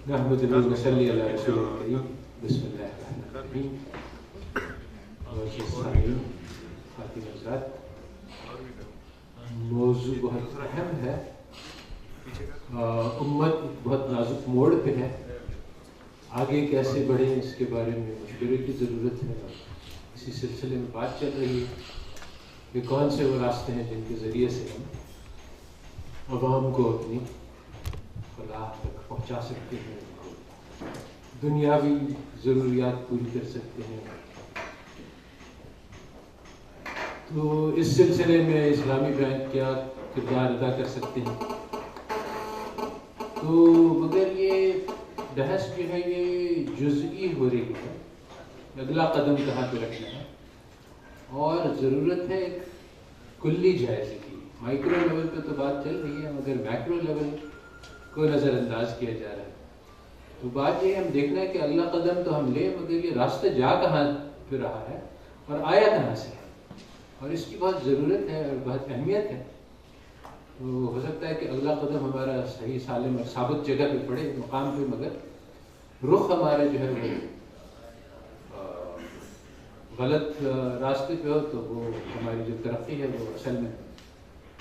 نحمد و نصلی علی رسول کریم بسم اللہ الرحمن الرحیم. خاتون حضرات، موضوع بہت اہم ہے. امت بہت نازک موڑ پہ ہے. آگے کیسے بڑھیں اس کے بارے میں مشورے کی ضرورت ہے. اسی سلسلے میں بات چل رہی ہے کہ کون سے وہ راستے ہیں جن کے ذریعے سے ہم عوام کو اپنی فلاح تک پہنچا سکتے ہیں، دنیاوی ضروریات پوری کر سکتے ہیں. تو اس سلسلے میں اسلامی بینک کیا کردار ادا کر سکتے ہیں. تو مگر یہ بحث جو ہے یہ جزئی ہو رہی ہے. اگلا قدم کہاں پہ رکھنا ہے اور ضرورت ہے ایک کلی جائزے کی. مائکرو لیول پہ تو بات چل رہی ہے مگر میکرو لیول کو نظر انداز کیا جا رہا ہے. تو بات یہ ہم دیکھنا ہے کہ اگلا قدم تو ہم لیں مگر یہ راستہ جا کہاں پہ رہا ہے اور آیا کہاں سے ہے، اور اس کی بہت ضرورت ہے اور بہت اہمیت ہے. تو ہو سکتا ہے کہ اگلا قدم ہمارا صحیح سالم اور ثابت جگہ پہ پڑے مقام پہ، مگر رخ ہمارا جو ہے وہ غلط راستے پہ ہو تو وہ ہماری جو ترقی ہے وہ اصل میں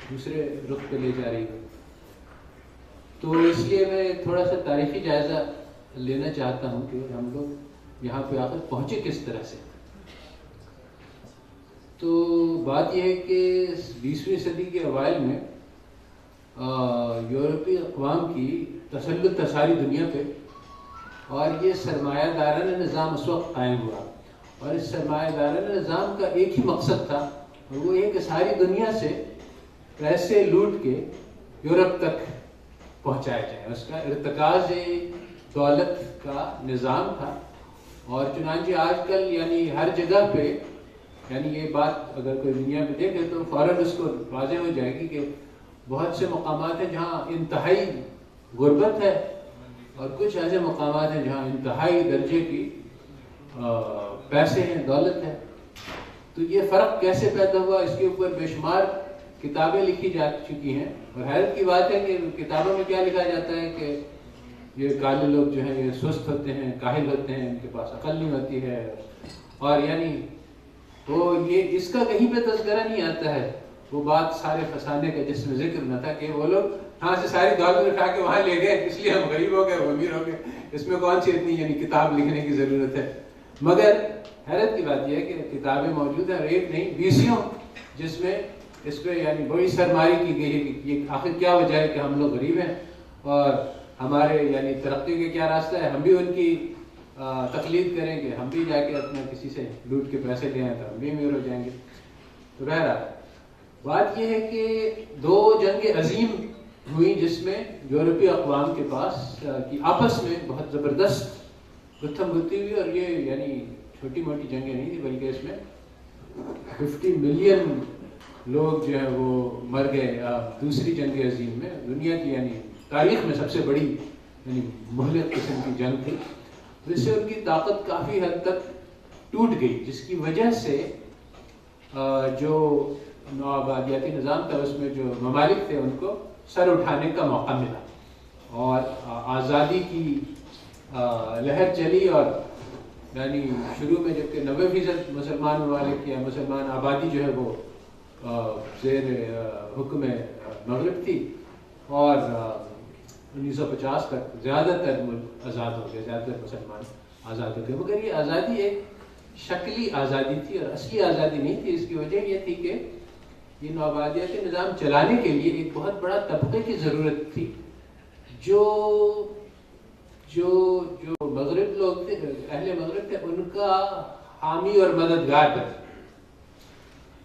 دوسرے رخ پہ لے جا رہی ہے. تو اس لیے میں تھوڑا سا تاریخی جائزہ لینا چاہتا ہوں کہ ہم لوگ یہاں پہ آخر پہنچے کس طرح سے. تو بات یہ ہے کہ 20ویں صدی کے اوائل میں یورپی اقوام کی تسلط ساری دنیا پہ، اور یہ سرمایہ دارانہ نظام اس وقت قائم ہوا. اور اس سرمایہ دارانہ نظام کا ایک ہی مقصد تھا، اور وہ یہ کہ ساری دنیا سے پیسے لوٹ کے یورپ تک پہنچایا جائے. اس کا ارتکاز دولت کا نظام تھا. اور چنانچہ آج کل یعنی ہر جگہ پہ، یعنی یہ بات اگر کوئی دنیا میں دیکھے تو فوراً اس کو واضح ہو جائے گی کہ بہت سے مقامات ہیں جہاں انتہائی غربت ہے، اور کچھ ایسے مقامات ہیں جہاں انتہائی درجے کی پیسے ہیں، دولت ہے. تو یہ فرق کیسے پیدا ہوا، اس کے اوپر بے شمار کتابیں لکھی جا چکی ہیں. اور حیرت کی بات ہے کہ کتابوں میں کیا لکھا جاتا ہے کہ یہ کالے لوگ جو ہیں یہ سست ہوتے ہیں، کاہل ہوتے ہیں، ان کے پاس عقل نہیں ہوتی ہے. اور یعنی وہ یہ اس کا کہیں پہ تذکرہ نہیں آتا ہے. وہ بات سارے فسانے کا جس میں ذکر نہ تھا کہ وہ لوگ ہاں سے ساری دولت اٹھا کے وہاں لے گئے، اس لیے ہم غریب ہو گئے، وہ امیر ہو گئے. اس میں کون سی اتنی یعنی کتاب لکھنے کی ضرورت ہے. مگر حیرت کی بات یہ ہے کہ کتابیں موجود ہیں، اور ایک نہیں 20 جس میں اس پہ یعنی بڑی سرماری کی گئی ہے کہ یہ آخر کیا وجہ ہے کہ ہم لوگ غریب ہیں اور ہمارے یعنی ترقی کا کیا راستہ ہے. ہم بھی ان کی تقلید کریں گے، ہم بھی جا کے اپنا کسی سے لوٹ کے پیسے لے آئیں تو ہم بھی امیر ہو جائیں گے. تو بہرحال بات یہ ہے کہ 2 جنگیں عظیم ہوئی جس میں یورپی اقوام کے پاس کی آپس میں بہت زبردست گتھم گتی ہوئی. اور یہ یعنی چھوٹی موٹی جنگیں نہیں تھی بلکہ اس میں 50 ملین لوگ جو ہیں وہ مر گئے. دوسری جنگ عظیم میں دنیا کی یعنی تاریخ میں سب سے بڑی یعنی مہلک قسم کی جنگ تھی. جس سے ان کی طاقت کافی حد تک ٹوٹ گئی، جس کی وجہ سے جو نوآبادیاتی نظام تھا اس میں جو ممالک تھے ان کو سر اٹھانے کا موقع ملا اور آزادی کی لہر چلی. اور یعنی شروع میں جبکہ 90% مسلمان ممالک یا مسلمان آبادی جو ہے وہ زیر حکم مغرب تھی، اور 1950 تک زیادہ تر ملک آزاد ہو گئے، زیادہ تر مسلمان آزاد ہو گئے. مگر یہ آزادی ایک شکلی آزادی تھی اور اصلی آزادی نہیں تھی. اس کی وجہ یہ تھی کہ یہ نوآبادیاتی نظام چلانے کے لیے ایک بہت بڑا طبقے کی ضرورت تھی جو مغرب لوگ تھے، اہل مغرب تھے، ان کا حامی اور مددگار تھے.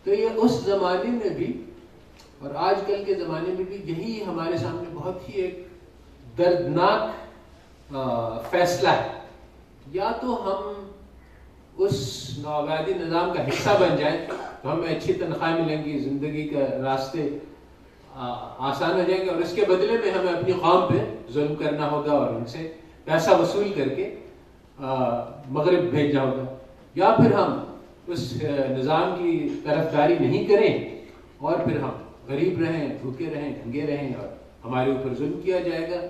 تو یہ اس زمانے میں بھی اور آج کل کے زمانے میں بھی یہی ہمارے سامنے بہت ہی ایک دردناک فیصلہ ہے. یا تو ہم اس نوآبادی نظام کا حصہ بن جائیں تو ہمیں اچھی تنخواہ ملیں گی، زندگی کا راستے آسان ہو جائیں گے، اور اس کے بدلے میں ہمیں اپنی قوم پہ ظلم کرنا ہوگا اور ان سے پیسہ وصول کر کے مغرب بھیجنا ہوگا. یا پھر ہم اس نظام کی طرفداری نہیں کریں اور پھر ہم غریب رہیں، بھوکے رہیں، ننگے رہیں اور ہمارے اوپر ظلم کیا جائے گا.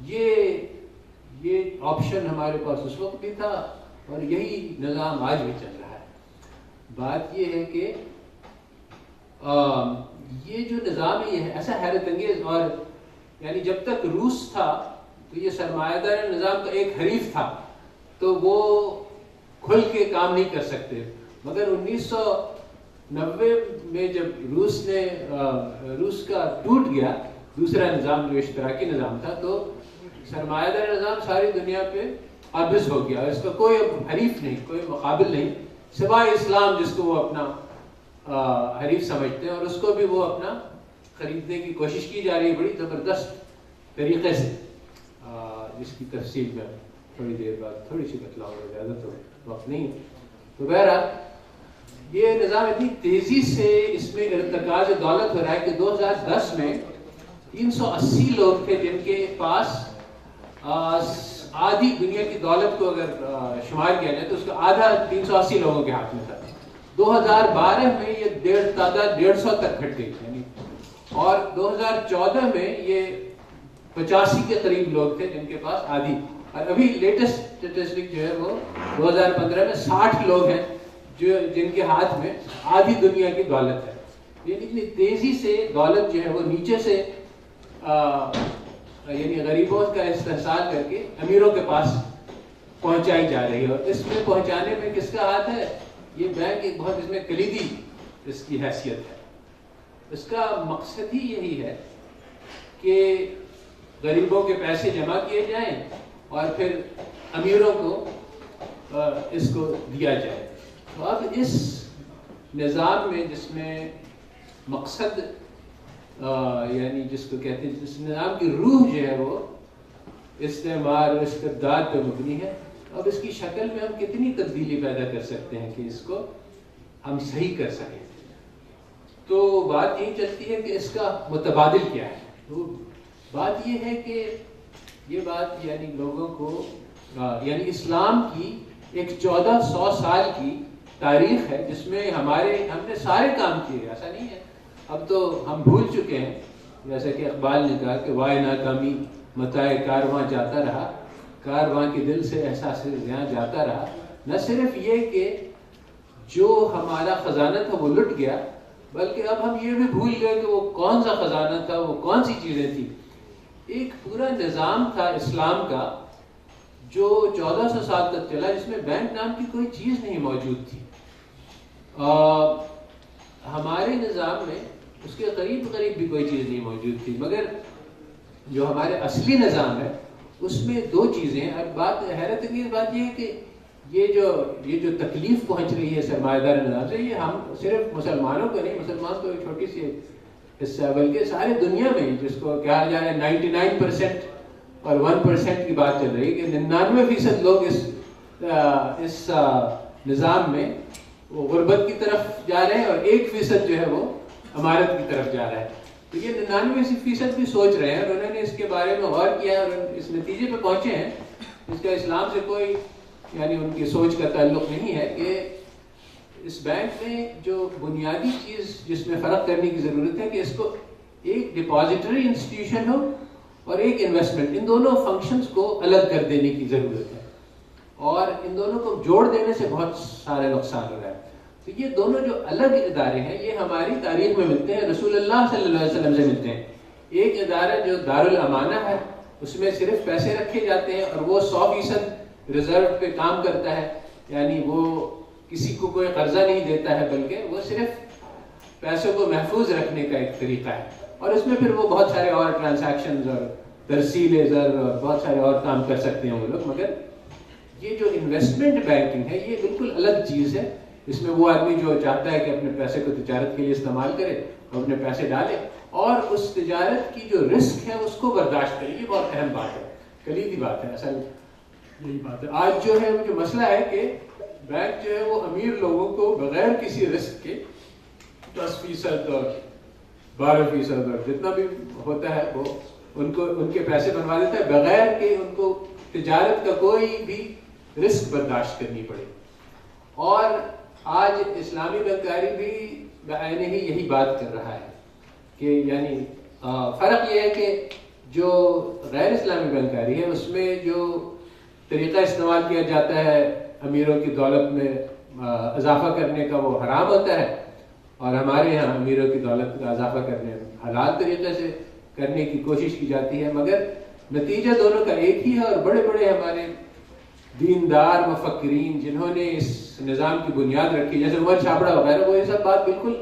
یہ آپشن ہمارے پاس اس وقت بھی تھا اور یہی نظام آج بھی چل رہا ہے. بات یہ ہے کہ یہ جو نظام ہے یہ ایسا حیرت انگیز، اور یعنی جب تک روس تھا تو یہ سرمایہ دار نظام کا ایک حریف تھا تو وہ کھل کے کام نہیں کر سکتے. مگر 1990 میں جب روس کا ٹوٹ گیا دوسرا نظام جو اشتراکی نظام تھا، تو سرمایہ دار نظام ساری دنیا پہ قابض ہو گیا. اس کا کوئی حریف نہیں، کوئی مقابل نہیں سوائے اسلام، جس کو وہ اپنا حریف سمجھتے ہیں، اور اس کو بھی وہ اپنا خریدنے کی کوشش کی جا رہی ہے بڑی زبردست طریقے سے، جس کی تفصیل میں تھوڑی دیر بعد تھوڑی سی بتلاؤں گا، زیادہ تو وقت نہیں ہے. تو بہرحال یہ نظام اتنی تیزی سے اس میں ارتکاز دولت ہو رہا ہے کہ 2010 میں 380 لوگ تھے جن کے پاس آدھی دنیا کی دولت کو اگر شمار کیا جائے تو اس کا آدھا 380 لوگوں کے ہاتھ میں تھا. 2012 میں یہ تعداد 150 تک گھٹ گئی یعنی، اور 2014 میں یہ 85 کے قریب لوگ تھے جن کے پاس آدھی، اور ابھی لیٹسٹ اسٹیٹسٹک جو ہے وہ 2015 میں 60 لوگ ہیں جن کے ہاتھ میں آدھی دنیا کی دولت ہے. یہ اتنی تیزی سے دولت جو ہے وہ نیچے سے یعنی غریبوں کا استحصال کر کے امیروں کے پاس پہنچائی جا رہی ہے، اور اس میں پہنچانے میں کس کا ہاتھ ہے؟ یہ بینک ایک بہت اس میں کلیدی اس کی حیثیت ہے. اس کا مقصد ہی یہی ہے کہ غریبوں کے پیسے جمع کیے جائیں اور پھر امیروں کو اس کو دیا جائے. تو اب اس نظام میں جس میں مقصد یعنی جس کو کہتے ہیں، اس نظام کی روح جو ہے وہ استعمار اور استبداد پہ مبنی ہے، اب اس کی شکل میں ہم کتنی تبدیلی پیدا کر سکتے ہیں کہ اس کو ہم صحیح کر سکیں. تو بات یہی چلتی ہے کہ اس کا متبادل کیا ہے. تو بات یہ ہے کہ یہ بات یعنی لوگوں کو یعنی اسلام کی ایک 1400 سال کی تاریخ ہے جس میں ہم نے سارے کام کیے. ایسا نہیں ہے اب تو ہم بھول چکے ہیں، جیسا کہ اقبال نے کہا کہ وائے ناکامی متائے کارواں جاتا رہا، کارواں کے دل سے احساس یہاں جاتا رہا. نہ صرف یہ کہ جو ہمارا خزانہ تھا وہ لٹ گیا، بلکہ اب ہم یہ بھی بھول گئے کہ وہ کون سا خزانہ تھا، وہ کون سی چیزیں تھیں. ایک پورا نظام تھا اسلام کا جو 1400 سال تک چلا، جس میں بینک نام کی کوئی چیز نہیں موجود تھی. ہمارے نظام میں اس کے قریب بھی کوئی چیز نہیں موجود تھی. مگر جو ہمارے اصلی نظام ہے اس میں دو چیزیں ہیں. اب بات حیرت انگیز بات یہ ہے کہ یہ جو تکلیف پہنچ رہی ہے سرمایہ دار نظام سے، یہ ہم صرف مسلمانوں کو نہیں، مسلمان تو ایک چھوٹی سی حصہ بلکہ سارے دنیا میں جس کو کہا جا رہا ہے 99% اور 1% کی بات چل رہی ہے کہ 99% لوگ اس نظام میں وہ غربت کی طرف جا رہے ہیں اور 1% جو ہے وہ امارت کی طرف جا رہا ہے. تو یہ 99% بھی سوچ رہے ہیں اور انہوں نے اس کے بارے میں غور کیا اور اس نتیجے پہ پہنچے ہیں اس کا اسلام سے کوئی یعنی ان کی سوچ کا تعلق نہیں ہے کہ اس بینک میں جو بنیادی چیز جس میں فرق کرنے کی ضرورت ہے کہ اس کو ایک ڈپازیٹری انسٹیٹیوشن ہو اور ایک انویسٹمنٹ، ان دونوں فنکشنز کو الگ کر دینے کی ضرورت ہے اور ان دونوں کو جوڑ دینے سے بہت سارے نقصان ہو رہا ہے. تو یہ دونوں جو الگ ادارے ہیں یہ ہماری تاریخ میں ملتے ہیں، رسول اللہ صلی اللہ علیہ وسلم سے ملتے ہیں. ایک ادارہ جو دارالامانہ ہے اس میں صرف پیسے رکھے جاتے ہیں اور وہ 100% ریزرو پہ کام کرتا ہے، یعنی وہ کسی کو کوئی قرضہ نہیں دیتا ہے بلکہ وہ صرف پیسوں کو محفوظ رکھنے کا ایک طریقہ ہے. اور اس میں پھر وہ بہت سارے اور ٹرانزیکشنز اور ترسیل زر اور بہت سارے اور کام کر سکتے ہیں وہ لوگ. مگر یہ جو انویسٹمنٹ بینکنگ ہے یہ بالکل الگ چیز ہے. اس میں وہ آدمی جو چاہتا ہے کہ اپنے پیسے کو تجارت کے لیے استعمال کرے اور اپنے پیسے ڈالے اور اس تجارت کی جو رسک ہے اس کو برداشت کرے. یہ بہت اہم بات ہے، کلیدی بات ہے، اصل یہی بات ہے. آج جو ہے وہ جو مسئلہ ہے کہ بینک جو ہے وہ امیر لوگوں کو بغیر کسی رسک کے 10% اور 12% اور جتنا بھی ہوتا ہے وہ ان کے پیسے بنوا دیتا ہے بغیر کہ ان کو تجارت کا کوئی بھی رسک برداشت کرنی پڑے. اور آج اسلامی بینکاری بھی بعینہ ہی یہی بات کر رہا ہے کہ یعنی فرق یہ ہے کہ جو غیر اسلامی بینکاری ہے اس میں جو طریقہ استعمال کیا جاتا ہے امیروں کی دولت میں اضافہ کرنے کا وہ حرام ہوتا ہے، اور ہمارے یہاں امیروں کی دولت کا اضافہ کرنے حلال طریقے سے کرنے کی کوشش کی جاتی ہے، مگر نتیجہ دونوں کا ایک ہی ہے۔ اور بڑے بڑے ہمارے دیندار مفکرین جنہوں نے اس نظام کی بنیاد رکھی، جیسے عمر چھابڑا وغیرہ، وہ یہ سب بات بالکل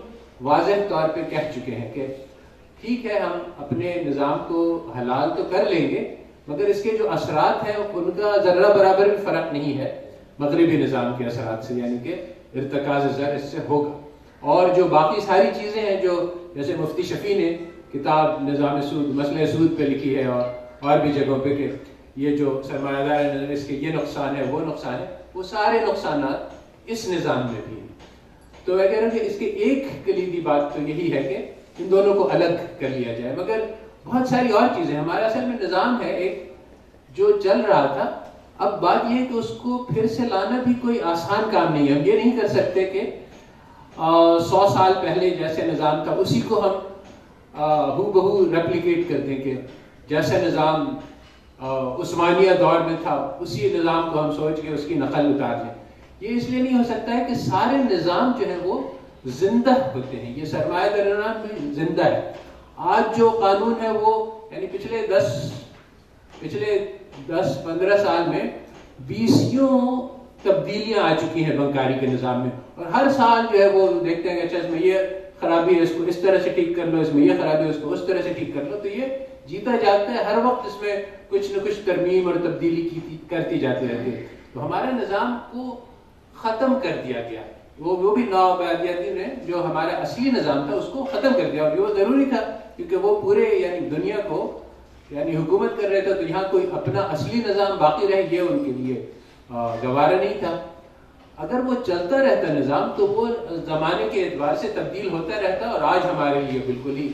واضح طور پہ کہہ چکے ہیں کہ ٹھیک ہے ہم اپنے نظام کو حلال تو کر لیں گے، مگر اس کے جو اثرات ہیں ان کا ذرہ برابر بھی فرق نہیں ہے مغربی نظام کے اثرات سے، یعنی کہ ارتکاز زر اس سے ہوگا۔ اور جو باقی ساری چیزیں ہیں جو جیسے مفتی شفیع نے کتاب نظام سود، مسئلہ سود پہ لکھی ہے، اور بھی جگہوں پہ کہ یہ جو سرمایہ دار ہے اس کے یہ نقصان ہے وہ نقصان ہے، وہ سارے نقصانات اس نظام میں بھی ہیں۔ تو میں کہہ رہا ہوں کہ اس کی ایک کلیدی بات تو یہی ہے کہ ان دونوں کو الگ کر لیا جائے، مگر بہت ساری اور چیزیں ہمارا اصل میں نظام ہے ایک جو چل رہا تھا۔ اب بات یہ ہے کہ اس کو پھر سے لانا بھی کوئی آسان کام نہیں ہے۔ ہم یہ نہیں کر سکتے کہ 100 سال پہلے جیسے نظام تھا اسی کو ہم ہو بہو ریپلیکیٹ کر دیں کہ جیسا نظام عثمانیہ دور میں تھا اسی نظام کو ہم سوچ کے اس کی نقل اتار دیں۔ یہ اس لیے نہیں ہو سکتا ہے کہ سارے نظام جو ہیں وہ زندہ ہوتے ہیں، یہ سرمایہ دارانہ میں زندہ ہے۔ آج جو قانون ہے وہ یعنی پچھلے 10-15 سال میں 20 تبدیلیاں آ چکی ہیں بنکاری کے نظام میں، اور ہر سال جو ہے وہ دیکھتے ہیں کہ اچھا اس میں یہ خرابی ہے، اس کو اس طرح سے ٹھیک کر لو، اس میں یہ خرابی ہے، اس کو اس طرح سے ٹھیک کر لو۔ تو یہ جیتا جاتا ہے، ہر وقت اس میں کچھ نہ کچھ ترمیم اور تبدیلی کرتی جاتی رہتی ہے۔ تو ہمارے نظام کو ختم کر دیا گیا، وہ بھی نوآبادیاتی نے جو ہمارا اصلی نظام تھا اس کو ختم کر دیا، اور یہ وہ ضروری تھا کیونکہ وہ پورے یعنی دنیا کو یعنی حکومت کر رہے تھے، تو یہاں کوئی اپنا اصلی نظام باقی رہ گیا ان کے لیے گوارا نہیں تھا۔ اگر وہ چلتا رہتا نظام تو وہ زمانے کے اعتبار سے تبدیل ہوتا رہتا، اور آج ہمارے لیے بالکل ہی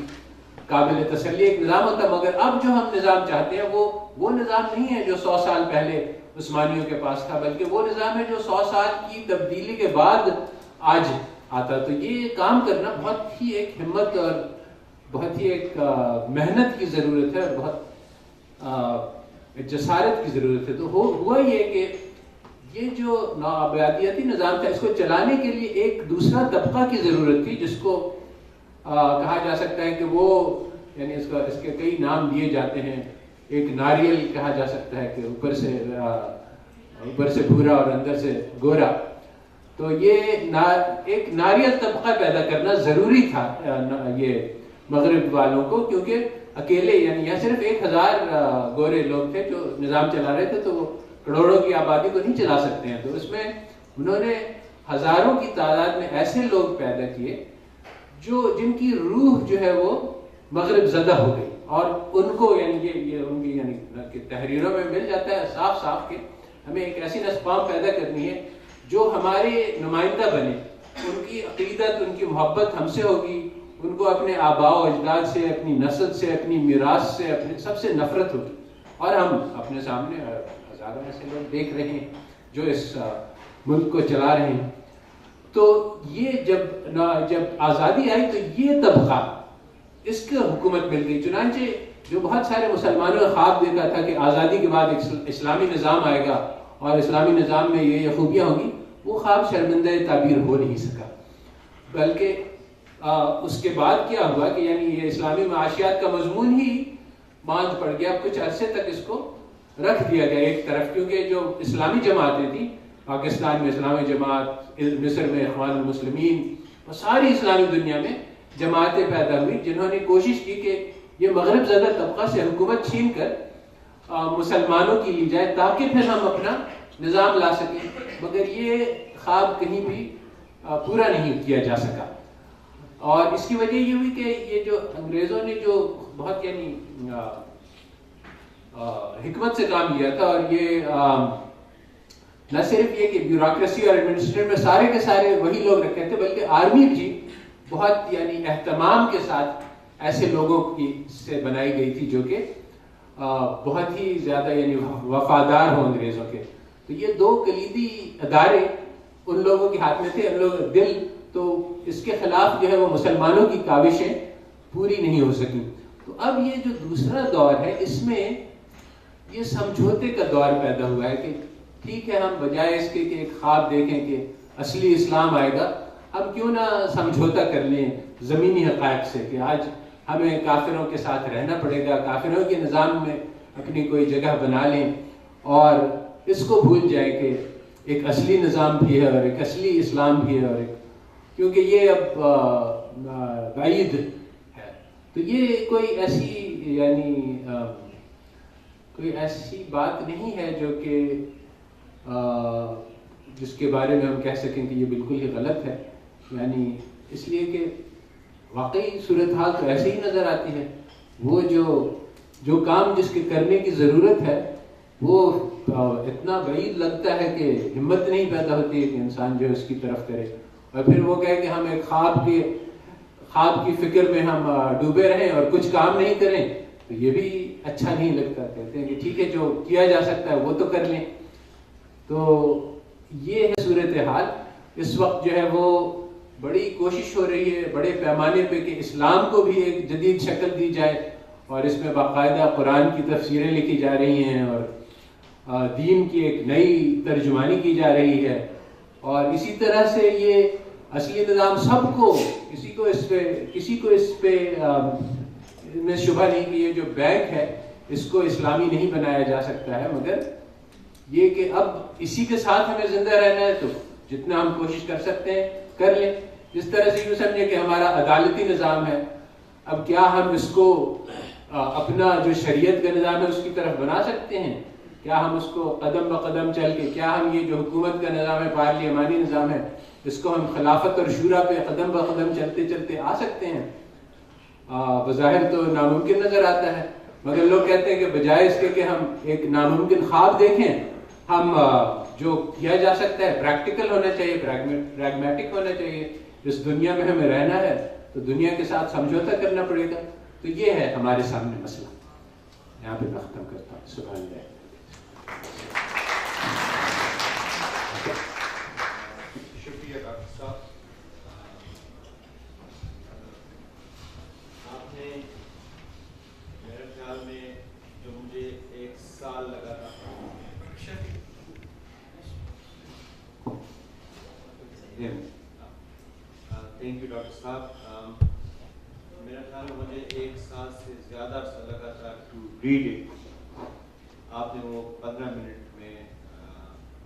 قابل تسلی ایک نظام ہوتا۔ مگر اب جو ہم نظام چاہتے ہیں وہ نظام نہیں ہے جو 100 سال پہلے عثمانیوں کے پاس تھا، بلکہ وہ نظام ہے جو 100 سال کی تبدیلی کے بعد آج آتا۔ تو یہ کام کرنا بہت ہی ایک ہمت اور بہت ہی ایک محنت کی ضرورت ہے، اور بہت جسارت کی ضرورت ہے۔ تو ہوا یہ کہ یہ جو نوآبادیاتی نظام تھا اس کو چلانے کے لیے ایک دوسرا طبقہ کی ضرورت تھی، جس کو کہا جا سکتا ہے کہ وہ یعنی اس کے کئی نام دیے جاتے ہیں۔ ایک ناریل کہا جا سکتا ہے کہ اوپر سے بھورا اور اندر سے گورا۔ تو یہ ایک ناریل طبقہ پیدا کرنا ضروری تھا یہ مغرب والوں کو، کیونکہ اکیلے یعنی یہاں صرف 1000 گورے لوگ تھے جو نظام چلا رہے تھے، تو وہ کروڑوں کی آبادی کو نہیں چلا سکتے ہیں۔ تو اس میں انہوں نے ہزاروں کی تعداد میں ایسے لوگ پیدا کیے جن کی روح جو ہے وہ مغرب زدہ ہو گئی، اور ان کو یعنی یہ ان کی یعنی کہ تحریروں میں مل جاتا ہے صاف صاف کہ ہمیں ایک ایسی نسل قوم پیدا کرنی ہے جو ہمارے نمائندہ بنے، ان کی عقیدت، ان کی محبت ہم سے ہوگی، ان کو اپنے آباء و اجداد سے، اپنی نسل سے، اپنی میراث سے، اپنے سب سے نفرت ہوگی۔ اور ہم اپنے سامنے ہزاروں ایسے لوگ دیکھ رہے ہیں جو اس ملک کو چلا رہے ہیں۔ تو یہ جب آزادی آئی تو یہ طبقہ اس کو حکومت مل گئی۔ چنانچہ جو بہت سارے مسلمانوں نے خواب دیکھا تھا کہ آزادی کے بعد اسلامی نظام آئے گا اور اسلامی نظام میں یہ خوبیاں ہوں گی، وہ خواب شرمندہ تعبیر ہو نہیں سکا۔ بلکہ اس کے بعد کیا ہوا کہ یعنی یہ اسلامی معاشیات کا مضمون ہی باندھ پڑ گیا۔ کچھ عرصے تک اس کو رکھ دیا گیا ایک طرف، کیونکہ جو اسلامی جماعتیں تھیں، پاکستان میں اسلامی جماعت، مصر میں اخوان المسلمین، اور ساری اسلامی دنیا میں جماعتیں پیدا ہوئی جنہوں نے کوشش کی کہ یہ مغرب زدہ طبقہ سے حکومت چھین کر مسلمانوں کی لی جائے تاکہ پھر ہم اپنا نظام لا سکیں، مگر یہ خواب کہیں بھی پورا نہیں کیا جا سکا۔ اور اس کی وجہ یہ ہوئی کہ یہ جو انگریزوں نے جو بہت یعنی حکمت سے کام کیا تھا، اور یہ نہ صرف یہ کہ بیوروکریسی اور ایڈمنسٹریشن میں سارے کے سارے وہی لوگ رکھے تھے، بلکہ آرمی بھی بہت یعنی اہتمام کے ساتھ ایسے لوگوں کی سے بنائی گئی تھی جو کہ بہت ہی زیادہ یعنی وفادار ہوں انگریزوں کے۔ تو یہ دو کلیدی ادارے ان لوگوں کے ہاتھ میں تھے، ان لوگ دل، تو اس کے خلاف جو ہے وہ مسلمانوں کی کاوشیں پوری نہیں ہو سکیں۔ تو اب یہ جو دوسرا دور ہے اس میں یہ سمجھوتے کا دور پیدا ہوا ہے کہ ٹھیک ہے، ہم بجائے اس کے کہ ایک خواب دیکھیں کہ اصلی اسلام آئے گا، ہم کیوں نہ سمجھوتا کر لیں زمینی حقائق سے کہ آج ہمیں کافروں کے ساتھ رہنا پڑے گا، کافروں کے نظام میں اپنی کوئی جگہ بنا لیں اور اس کو بھول جائیں کہ ایک اصلی نظام بھی ہے اور ایک اصلی اسلام بھی ہے، اور ایک کیونکہ یہ اب بعید ہے، تو یہ کوئی ایسی یعنی کوئی ایسی بات نہیں ہے جو کہ جس کے بارے میں ہم کہہ سکیں کہ یہ بالکل ہی غلط ہے، یعنی اس لیے کہ واقعی صورتحال تو ایسے ہی نظر آتی ہے. وہ جو کام جس کے کرنے کی ضرورت ہے وہ اتنا بعید لگتا ہے کہ ہمت نہیں پیدا ہوتی ہے کہ انسان جو اس کی طرف کرے، اور پھر وہ کہے کہ ہم ایک خواب کی فکر میں ہم ڈوبے رہیں اور کچھ کام نہیں کریں، تو یہ بھی اچھا نہیں لگتا. کہتے ہیں کہ ٹھیک ہے جو کیا جا سکتا ہے وہ تو کر لیں. تو یہ ہے صورتحال. اس وقت جو ہے وہ بڑی کوشش ہو رہی ہے بڑے پیمانے پہ کہ اسلام کو بھی ایک جدید شکل دی جائے، اور اس میں باقاعدہ قرآن کی تفسیریں لکھی جا رہی ہیں اور دین کی ایک نئی ترجمانی کی جا رہی ہے. اور اسی طرح سے یہ اصلی نظام سب کو کسی کو اس پہ میں شبہ نہیں کہ یہ جو بینک ہے اس کو اسلامی نہیں بنایا جا سکتا ہے، مگر یہ کہ اب اسی کے ساتھ ہمیں زندہ رہنا ہے تو جتنا ہم کوشش کر سکتے ہیں کر لیں. جس طرح سے یوں سمجھے کہ ہمارا عدالتی نظام ہے، اب کیا ہم اس کو اپنا جو شریعت کا نظام ہے اس کی طرف بنا سکتے ہیں؟ کیا ہم اس کو قدم بقدم چل کے، کیا ہم یہ جو حکومت کا نظام ہے پارلیمانی نظام ہے اس کو ہم خلافت اور شورا پہ قدم بقدم چلتے چلتے آ سکتے ہیں؟ بظاہر تو ناممکن نظر آتا ہے، مگر لوگ کہتے ہیں کہ بجائے اس کے کہ ہم ایک ناممکن خواب دیکھیں، ہم جو کیا جا سکتا ہے پریکٹیکل ہونا چاہیے، پریگمیٹک ہونا چاہیے. اس دنیا میں ہمیں رہنا ہے تو دنیا کے ساتھ سمجھوتا کرنا پڑے گا. تو یہ ہے ہمارے سامنے مسئلہ. یہاں پہ میں ختم کرتا ہوں. سبحان اللہ. شکریہ ڈاکٹر صاحب. آپ نے میرے خیال میں جو مجھے 1 سال لگا تھا، تھینک یو ڈاکٹر صاحب. میرا خیال میں مجھے 1 سال سے زیادہ عرصہ لگا تھا ٹو ریڈ اٹ. آپ نے وہ 15 منٹ میں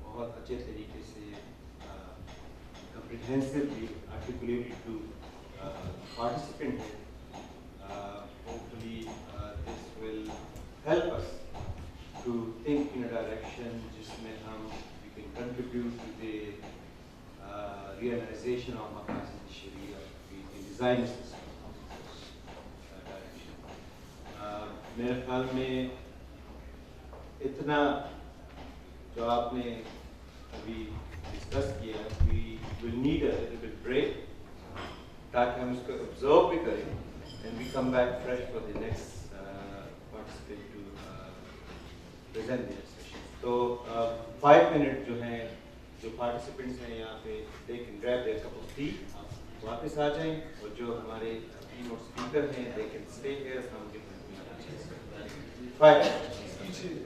بہت اچھے طریقے سے comprehensively articulated to participant. Hopefully this will help us to think in a direction جس میں ہم we can contribute to the realization of مقاصد شریعہ, the design system of this direction. میرے خیال میں اتنا جو آپ نے ابھی ڈسکس کیا ہے, we will need a little bit break تاکہ ہم اس کو observe بھی کریں and we come back fresh for the next participant to present their session. تو 5 منٹ جو ہیں جو پارٹیسپینٹس ہیں یہاں پہ they can grab their cup of tea, آپ واپس آ جائیں, اور جو ہمارے ٹیم اور اسپیکر ہیں they can stay here from different 5 minutes.